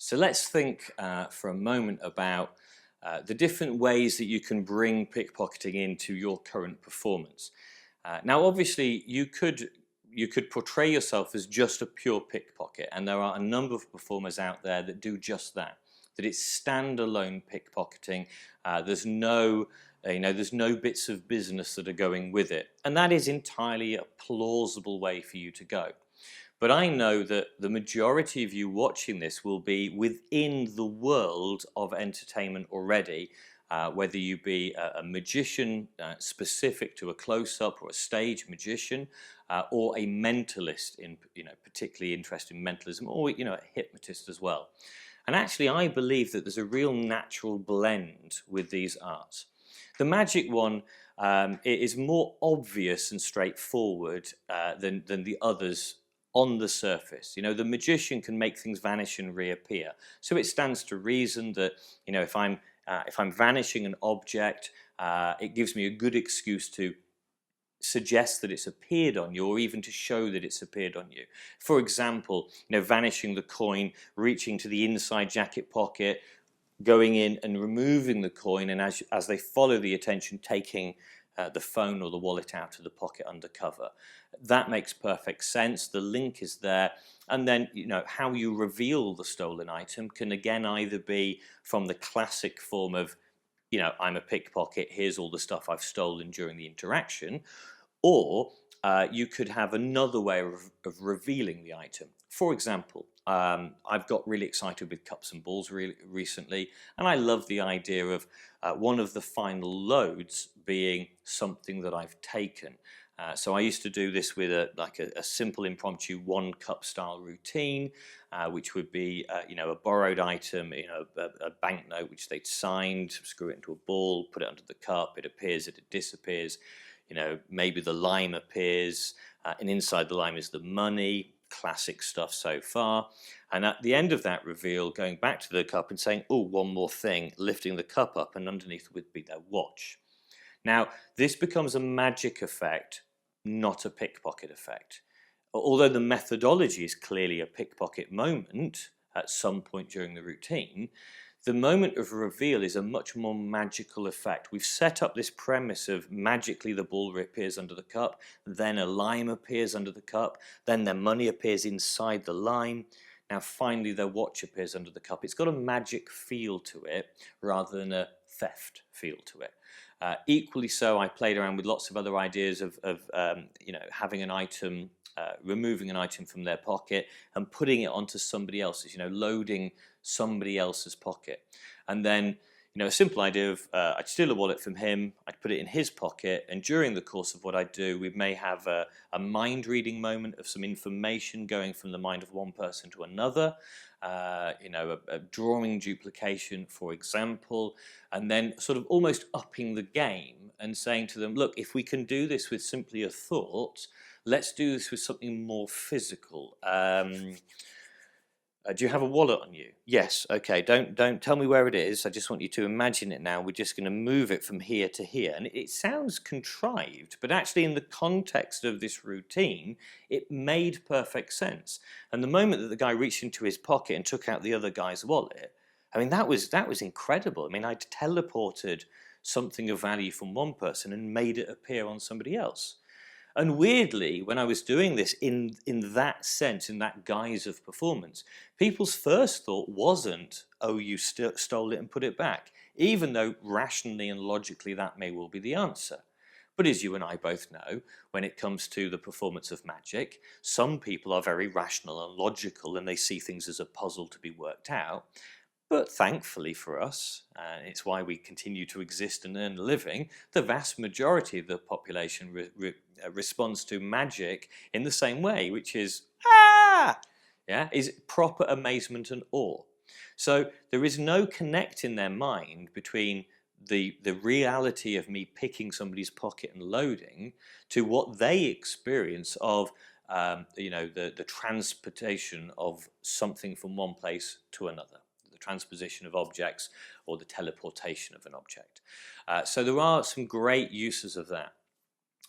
So let's think for a moment about the different ways that you can bring pickpocketing into your current performance. Now, obviously, you could portray yourself as just a pure pickpocket, and there are a number of performers out there that do just that. That it's standalone pickpocketing. There's no bits of business that are going with it, and that is entirely a plausible way for you to go. But I know that the majority of you watching this will be within the world of entertainment already, whether you be a magician specific to a close-up, or a stage magician, or a mentalist in, particularly interested in mentalism, or a hypnotist as well. And actually, I believe that there's a real natural blend with these arts. The magic one is more obvious and straightforward than the others on the surface. The magician can make things vanish and reappear. So it stands to reason that, if I'm vanishing an object, it gives me a good excuse to suggest that it's appeared on you, or even to show that it's appeared on you. For example, vanishing the coin, reaching to the inside jacket pocket, going in and removing the coin, and as they follow the attention, taking the phone or the wallet out of the pocket undercover. That makes perfect sense. The link is there. And then, how you reveal the stolen item can again either be from the classic form of, I'm a pickpocket, here's all the stuff I've stolen during the interaction, or you could have another way of revealing the item. For example, I've got really excited with cups and balls recently, and I love the idea of one of the final loads being something that I've taken. So I used to do this with a simple impromptu 1 cup style routine, which would be a borrowed item, a banknote which they'd signed, screw it into a ball, put it under the cup, it appears, it disappears. Maybe the lime appears, and inside the lime is the money. Classic stuff so far. And at the end of that reveal, going back to the cup and saying, oh, one more thing, lifting the cup up, and underneath would be their watch. Now, this becomes a magic effect, not a pickpocket effect. Although the methodology is clearly a pickpocket moment at some point during the routine, the moment of reveal is a much more magical effect. We've set up this premise of magically the ball appears under the cup, then a lime appears under the cup, then their money appears inside the lime. Now finally their watch appears under the cup. It's got a magic feel to it rather than a theft feel to it. Equally so, I played around with lots of other ideas of having an item, removing an item from their pocket and putting it onto somebody else's, loading somebody else's pocket. And then, a simple idea of I'd steal a wallet from him, I'd put it in his pocket, and during the course of what I do, we may have a mind-reading moment of some information going from the mind of one person to another, a drawing duplication, for example, and then sort of almost upping the game and saying to them, look, if we can do this with simply a thought, let's do this with something more physical. Do you have a wallet on you? Yes. Okay. Don't tell me where it is. I just want you to imagine it now. We're just going to move it from here to here. And it sounds contrived, but actually in the context of this routine, it made perfect sense. And the moment that the guy reached into his pocket and took out the other guy's wallet, I mean, that was incredible. I mean, I'd teleported something of value from one person and made it appear on somebody else. And weirdly, when I was doing this in that sense, in that guise of performance, people's first thought wasn't, oh, you stole it and put it back, even though rationally and logically that may well be the answer. But as you and I both know, when it comes to the performance of magic, some people are very rational and logical, and they see things as a puzzle to be worked out. But thankfully for us, and it's why we continue to exist and earn a living, the vast majority of the population responds to magic in the same way, which is, is proper amazement and awe. So there is no connect in their mind between the reality of me picking somebody's pocket and loading to what they experience of the transportation of something from one place to another. Transposition of objects, or the teleportation of an object. So there are some great uses of that.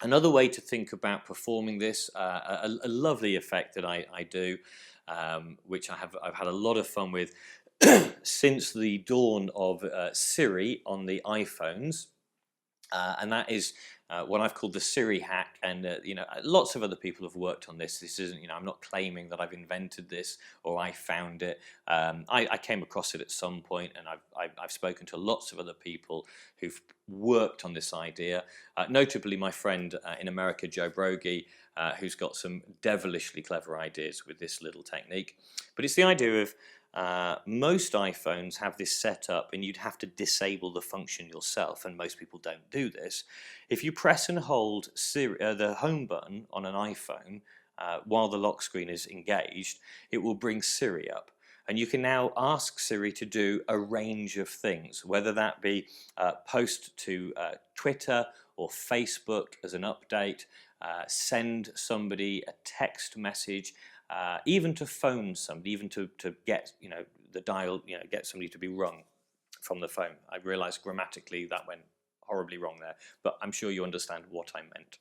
Another way to think about performing this, a lovely effect that I do, which I've had a lot of fun with, since the dawn of Siri on the iPhones, and that is what I've called the Siri hack. And lots of other people have worked on this. This isn't, I'm not claiming that I've invented this or I found it. I came across it at some point, and I've spoken to lots of other people who've worked on this idea. Notably, my friend in America, Joe Brogy, who's got some devilishly clever ideas with this little technique. But it's the idea of most iPhones have this set up, and you'd have to disable the function yourself, and most people don't do this. If you press and hold the home button on an iPhone while the lock screen is engaged, it will bring Siri up. And you can now ask Siri to do a range of things, whether that be post to Twitter or Facebook as an update, send somebody a text message, even to phone somebody, even to get the dial, get somebody to be rung from the phone. I realised grammatically that went horribly wrong there, but I'm sure you understand what I meant.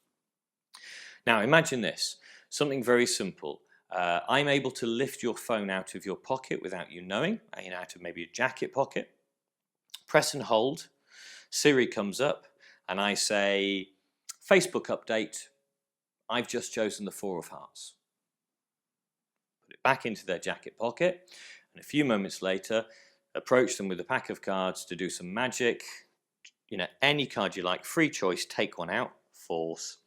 Now imagine this, something very simple. I'm able to lift your phone out of your pocket without you knowing, out of maybe a jacket pocket, press and hold, Siri comes up, and I say, Facebook update, I've just chosen the 4 of hearts. Put it back into their jacket pocket, and a few moments later, approach them with a pack of cards to do some magic. Any card you like, free choice, take one out, force.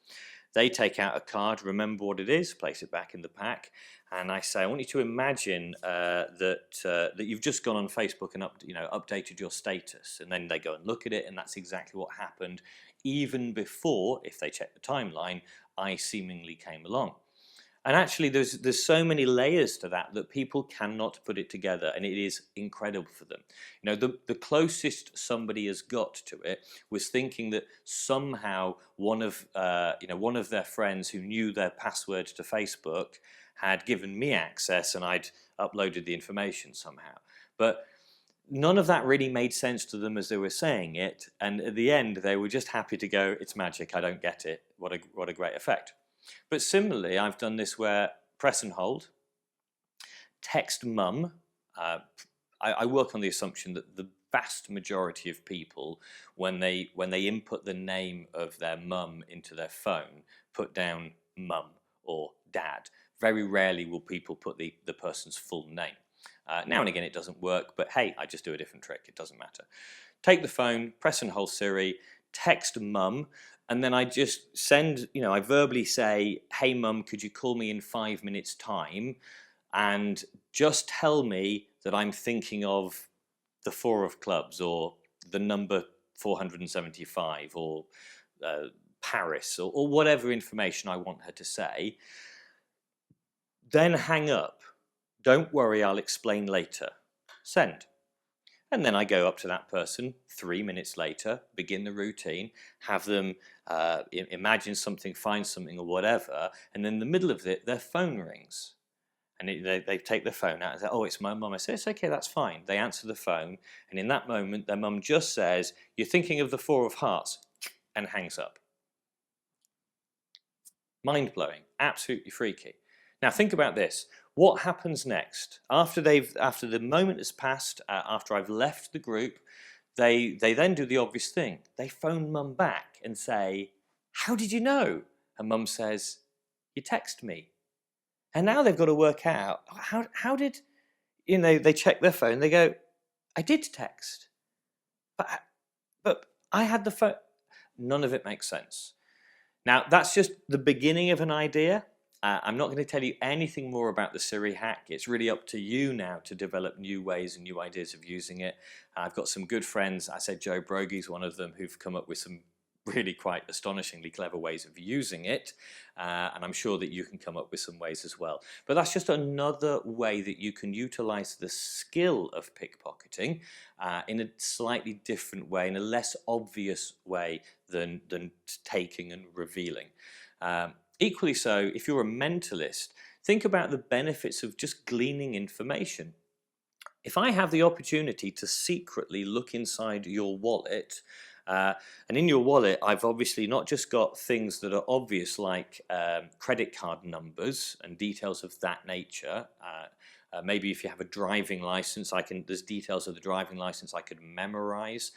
They take out a card, remember what it is, place it back in the pack, and I say, I want you to imagine that you've just gone on Facebook and updated your status, and then they go and look at it, and that's exactly what happened, even before, if they check the timeline, I seemingly came along. And actually, there's so many layers to that people cannot put it together, and it is incredible for them. The closest somebody has got to it was thinking that somehow one of their friends who knew their password to Facebook had given me access, and I'd uploaded the information somehow. But none of that really made sense to them as they were saying it, and at the end they were just happy to go, it's magic, I don't get it, what a great effect. But similarly, I've done this where press and hold, text mum. I work on the assumption that the vast majority of people, when they input the name of their mum into their phone, put down mum or dad. Very rarely will people put the person's full name. Now and again it doesn't work, but hey, I just do a different trick, it doesn't matter. Take the phone, press and hold Siri, text mum, and then I just send, I verbally say, hey mum, could you call me in 5 minutes time, and just tell me that I'm thinking of the 4 of clubs, or the number 475, or Paris, or whatever information I want her to say. Then hang up. Don't worry, I'll explain later. Send. And then I go up to that person 3 minutes later, begin the routine, have them imagine something, find something or whatever, and in the middle of it, their phone rings. And they take their phone out and say, oh, it's my mum. I say, it's okay, that's fine. They answer the phone, and in that moment, their mum just says, you're thinking of the 4 of hearts, and hangs up. Mind-blowing, absolutely freaky. Now think about this. What happens next? After the moment has passed, after I've left the group, they then do the obvious thing. They phone mum back and say, how did you know? And mum says, you text me. And now they've got to work out, how did, they check their phone, they go, I did text. But I had the phone. None of it makes sense. Now, that's just the beginning of an idea. I'm not going to tell you anything more about the Siri hack. It's really up to you now to develop new ways and new ideas of using it. I've got some good friends. I said Joe Brogy's one of them, who've come up with some really quite astonishingly clever ways of using it. And I'm sure that you can come up with some ways as well. But that's just another way that you can utilize the skill of pickpocketing in a slightly different way, in a less obvious way than taking and revealing. Equally so, if you're a mentalist, think about the benefits of just gleaning information. If I have the opportunity to secretly look inside your wallet, and in your wallet I've obviously not just got things that are obvious like credit card numbers and details of that nature, Maybe if you have a driving license, there's details of the driving license I could memorize.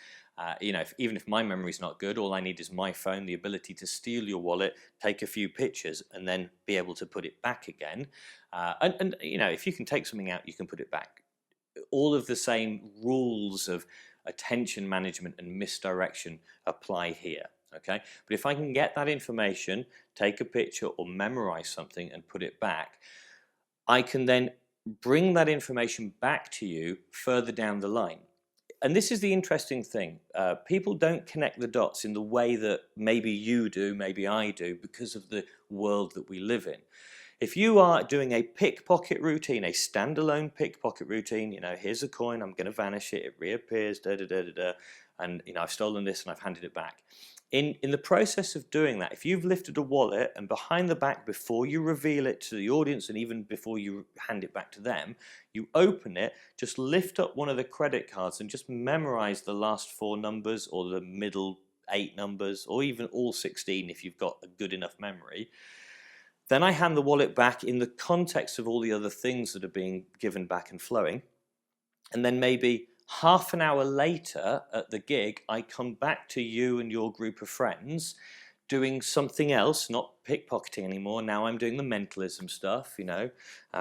Even if my memory's not good, all I need is my phone, the ability to steal your wallet, take a few pictures, and then be able to put it back again. And if you can take something out, you can put it back. All of the same rules of attention management and misdirection apply here. Okay, but if I can get that information, take a picture or memorize something and put it back, I can then bring that information back to you further down the line. And this is the interesting thing. People don't connect the dots in the way that maybe you do, maybe I do, because of the world that we live in. If you are doing a pickpocket routine, a standalone pickpocket routine, here's a coin, I'm going to vanish it, it reappears, and I've stolen this and I've handed it back. In the process of doing that, if you've lifted a wallet and behind the back, before you reveal it to the audience and even before you hand it back to them, you open it, just lift up one of the credit cards and just memorize the last 4 numbers or the middle 8 numbers, or even all 16 if you've got a good enough memory. Then I hand the wallet back in the context of all the other things that are being given back and flowing. And then maybe half an hour later at the gig, I come back to you and your group of friends doing something else, not pickpocketing anymore. Now I'm doing the mentalism stuff,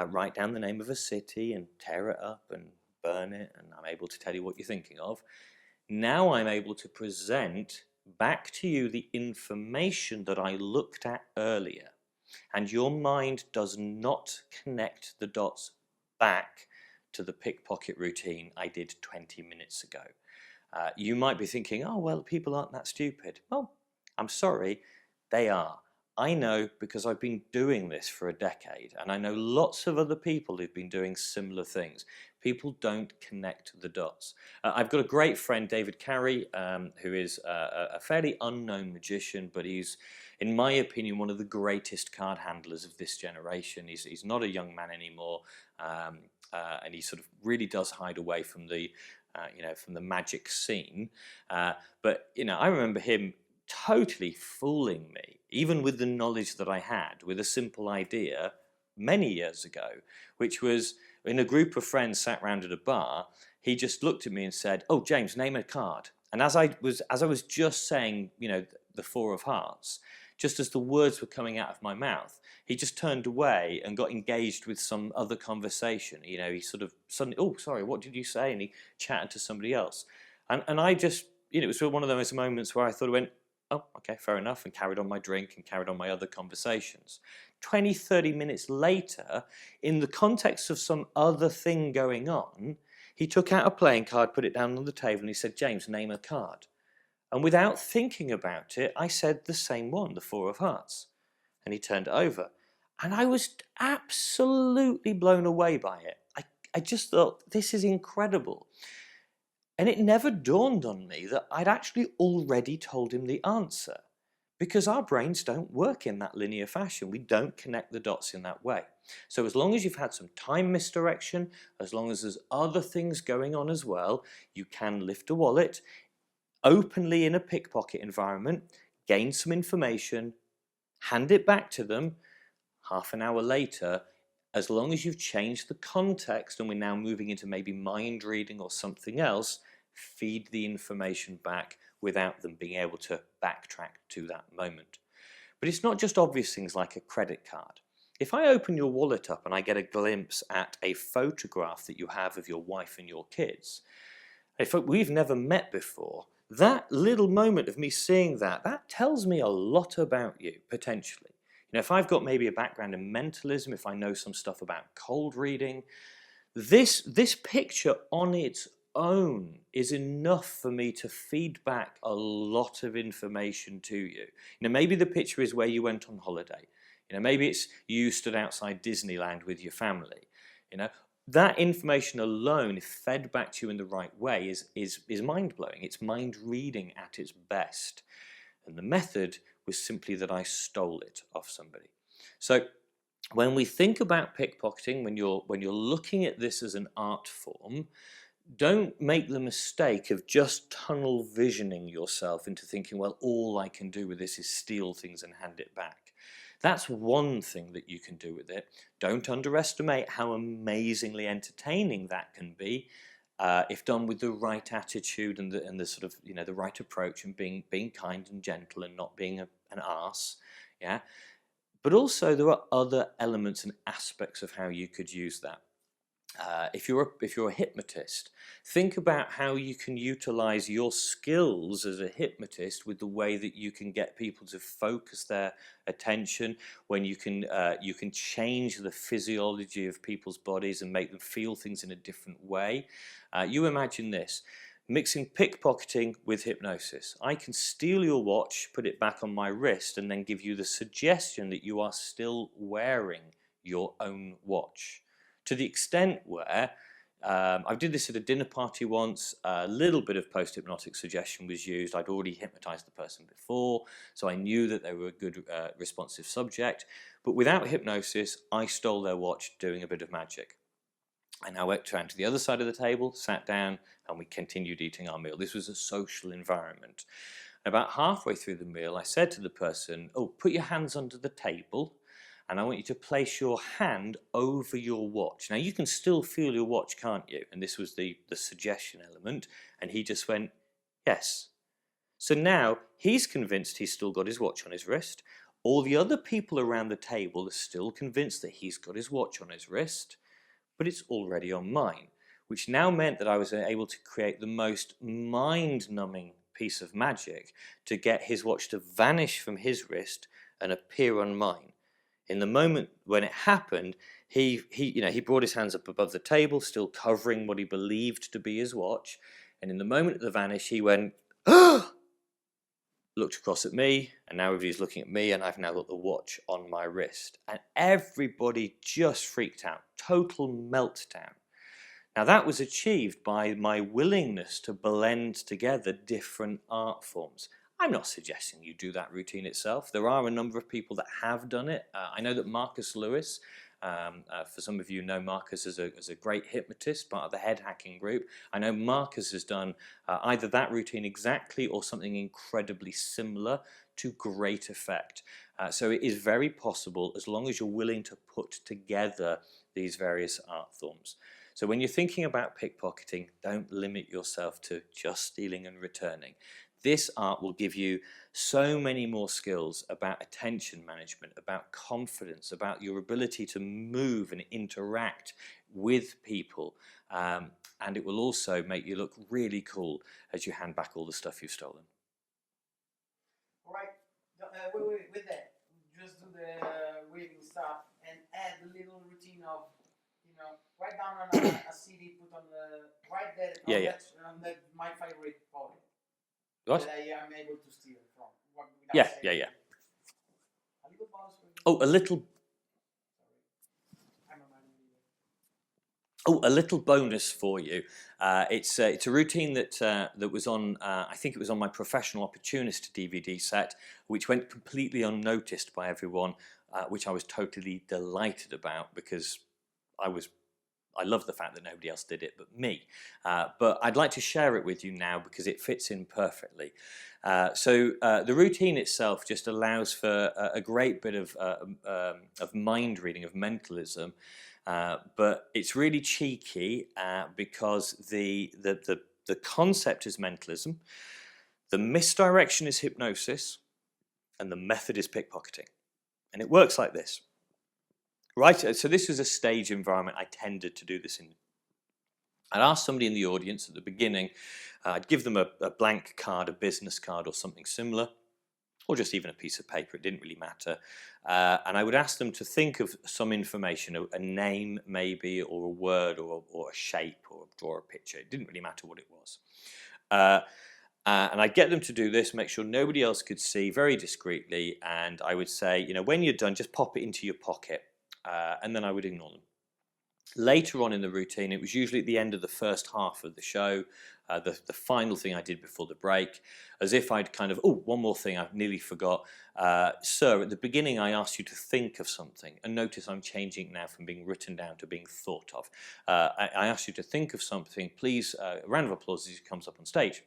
write down the name of a city and tear it up and burn it, and I'm able to tell you what you're thinking of. Now I'm able to present back to you the information that I looked at earlier. And your mind does not connect the dots back to the pickpocket routine I did 20 minutes ago. You might be thinking, oh, well, people aren't that stupid. Well, I'm sorry, they are. I know, because I've been doing this for a decade, and I know lots of other people who've been doing similar things. People don't connect the dots. I've got a great friend, David Carey, who is a fairly unknown magician, but he's, in my opinion, one of the greatest card handlers of this generation. He's not a young man anymore, and he sort of really does hide away from the, from the magic scene. But I remember him totally fooling me, even with the knowledge that I had, with a simple idea many years ago, which was, in a group of friends sat round at a bar, he just looked at me and said, "Oh, James, name a card." And as I was just saying, the 4 of hearts, just as the words were coming out of my mouth, he just turned away and got engaged with some other conversation. He sort of suddenly, "Oh, sorry, what did you say?" And he chatted to somebody else. And I just, it was one of those moments where I thought, oh, okay, fair enough, and carried on my drink and carried on my other conversations. 20, 30 minutes later, in the context of some other thing going on, he took out a playing card, put it down on the table, and he said, "James, name a card." And without thinking about it, I said the same one, the 4 of hearts. And he turned it over. And I was absolutely blown away by it. I just thought, this is incredible. And it never dawned on me that I'd actually already told him the answer, because our brains don't work in that linear fashion. We don't connect the dots in that way. So as long as you've had some time misdirection, as long as there's other things going on as well, you can lift a wallet openly in a pickpocket environment, gain some information, hand it back to them. Half an hour later, as long as you've changed the context and we're now moving into maybe mind reading or something else, feed the information back without them being able to backtrack to that moment. But it's not just obvious things like a credit card. If I open your wallet up and I get a glimpse at a photograph that you have of your wife and your kids, if we've never met before, that little moment of me seeing that tells me a lot about you, potentially. If I've got maybe a background in mentalism, if I know some stuff about cold reading, this picture on its own is enough for me to feed back a lot of information to you. Maybe the picture is where you went on holiday. Maybe it's you stood outside Disneyland with your family. That information alone, if fed back to you in the right way, is mind-blowing. It's mind reading at its best. And the method was simply that I stole it off somebody. So when we think about pickpocketing, when you're looking at this as an art form, don't make the mistake of just tunnel visioning yourself into thinking, well, all I can do with this is steal things and hand it back. That's one thing that you can do with it. Don't underestimate how amazingly entertaining that can be if done with the right attitude and the sort of, the right approach, and being kind and gentle and not being an arse. Yeah. But also there are other elements and aspects of how you could use that. If you're a hypnotist, think about how you can utilize your skills as a hypnotist with the way that you can get people to focus their attention, when you can change the physiology of people's bodies and make them feel things in a different way. You imagine this. Mixing pickpocketing with hypnosis. I can steal your watch, put it back on my wrist, and then give you the suggestion that you are still wearing your own watch. To the extent where I did this at a dinner party once, a little bit of post-hypnotic suggestion was used. I'd already hypnotized the person before, so I knew that they were a good responsive subject. But without hypnosis, I stole their watch doing a bit of magic. I now went around to the other side of the table, sat down, and we continued eating our meal. This was a social environment. About halfway through the meal, I said to the person, "Oh, put your hands under the table, and I want you to place your hand over your watch." Now, you can still feel your watch, can't you? And this was the suggestion element. And he just went, "Yes." So now he's convinced he's still got his watch on his wrist. All the other people around the table are still convinced that he's got his watch on his wrist, but it's already on mine, which now meant that I was able to create the most mind-numbing piece of magic to get his watch to vanish from his wrist and appear on mine. In the moment when it happened, he brought his hands up above the table, still covering what he believed to be his watch. And in the moment of the vanish, he went, "Ah!" Looked across at me, and now everybody's looking at me, and I've now got the watch on my wrist. And everybody just freaked out. Total meltdown. Now that was achieved by my willingness to blend together different art forms. I'm not suggesting you do that routine itself. There are a number of people that have done it. I know that Marcus Lewis, for some of you know Marcus as a great hypnotist, part of the head hacking group. I know Marcus has done either that routine exactly or something incredibly similar to great effect. So it is very possible, as long as you're willing to put together these various art forms. So when you're thinking about pickpocketing, don't limit yourself to just stealing and returning. This art will give you so many more skills about attention management, about confidence, about your ability to move and interact with people. And it will also make you look really cool as you hand back all the stuff you've stolen. All right, wait, with that, just do the reading stuff and add a little routine of, write down on a CD, put on the, write that, on that my favorite poem. What? That I am able to steal from. Yeah. A little bonus for you. Oh, a little. I'm a man reader. Oh, a little bonus for you. It's a routine that was on. I think it was on my Professional Opportunist DVD set, which went completely unnoticed by everyone, which I was totally delighted about, because I love the fact that nobody else did it but me. But I'd like to share it with you now because it fits in perfectly. So the routine itself just allows for a great bit of mind reading, of mentalism. But it's really cheeky because the concept is mentalism, the misdirection is hypnosis, and the method is pickpocketing. And it works like this. Right, so this is a stage environment. I tended to do this in. I'd ask somebody in the audience at the beginning, I'd give them a blank card, a business card or something similar, or just even a piece of paper, it didn't really matter. And I would ask them to think of some information, a name maybe, or a word, or a shape, or draw a picture. It didn't really matter what it was. And I'd get them to do this, make sure nobody else could see, very discreetly, and I would say, when you're done, just pop it into your pocket. And then I would ignore them. Later on in the routine, it was usually at the end of the first half of the show, the final thing I did before the break, as if I'd kind of, one more thing I nearly forgot. Sir, at the beginning I asked you to think of something, and notice I'm changing it now from being written down to being thought of. I asked you to think of something. Please, a round of applause as he comes up on stage.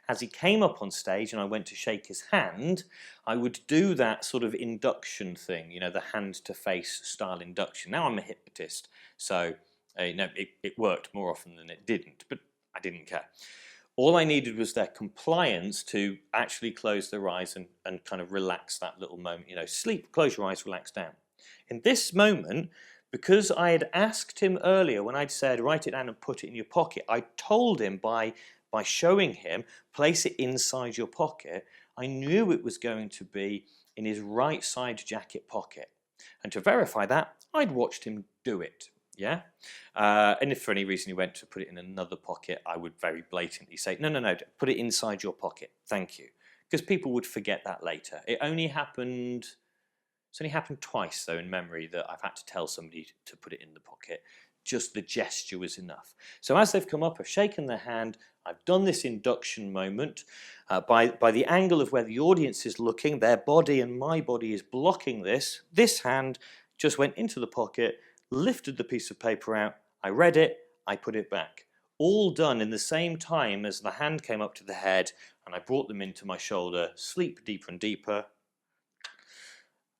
As he came up on stage and I went to shake his hand, I would do that sort of induction thing, you know, the hand-to-face style induction. Now I'm a hypnotist, so it worked more often than it didn't, but I didn't care. All I needed was their compliance to actually close their eyes and kind of relax that little moment, you know, sleep, close your eyes, relax down. In this moment, because I had asked him earlier when I'd said, write it down and put it in your pocket, I told him by showing him, place it inside your pocket, I knew it was going to be in his right side jacket pocket. And to verify that, I'd watched him do it. Yeah, and if for any reason he went to put it in another pocket, I would very blatantly say, no, put it inside your pocket, thank you. Because people would forget that later. It's only happened twice, though, in memory that I've had to tell somebody to put it in the pocket. Just the gesture was enough. So as they've come up, I've shaken their hand, I've done this induction moment. By the angle of where the audience is looking, their body and my body is blocking this. This hand just went into the pocket, lifted the piece of paper out, I read it, I put it back. All done in the same time as the hand came up to the head and I brought them into my shoulder, sleep deeper and deeper.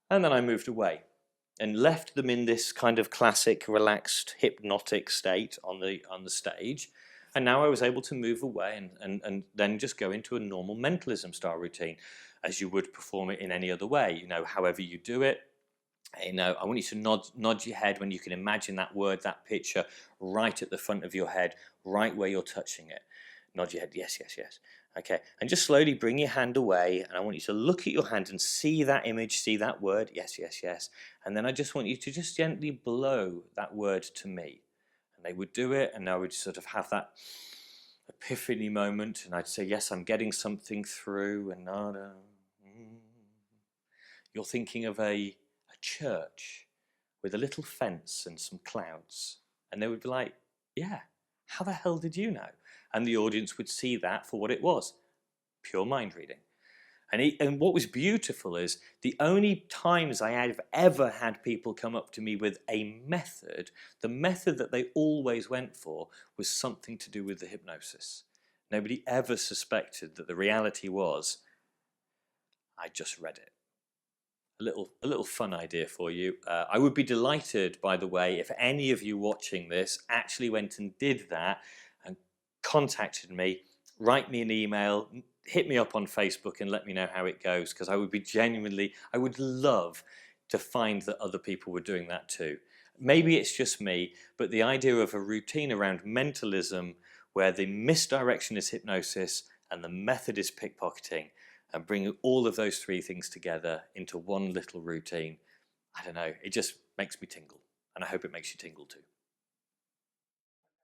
And then I moved away and left them in this kind of classic, relaxed, hypnotic state on the stage. And now I was able to move away and then just go into a normal mentalism style routine as you would perform it in any other way, you know, however you do it. You know, I want you to nod your head when you can imagine that word, that picture, right at the front of your head, right where you're touching it. Nod your head, yes, yes, yes. Okay, and just slowly bring your hand away, and I want you to look at your hand and see that image, see that word, yes, yes, yes. And then I just want you to just gently blow that word to me. And they would do it, and I would sort of have that epiphany moment, and I'd say, yes, I'm getting something through, and nada. You're thinking of a church with a little fence and some clouds, and they would be like, yeah, how the hell did you know? And the audience would see that for what it was, pure mind reading. And what was beautiful is the only times I have ever had people come up to me with a method, the method that they always went for was something to do with the hypnosis. Nobody ever suspected that the reality was, I just read it. A little fun idea for you. I would be delighted, by the way, if any of you watching this actually went and did that and contacted me, write me an email, hit me up on Facebook and let me know how it goes, because I would love to find that other people were doing that too. Maybe it's just me, but the idea of a routine around mentalism where the misdirection is hypnosis and the method is pickpocketing, and bring all of those three things together into one little routine, I don't know, it just makes me tingle, and I hope it makes you tingle too.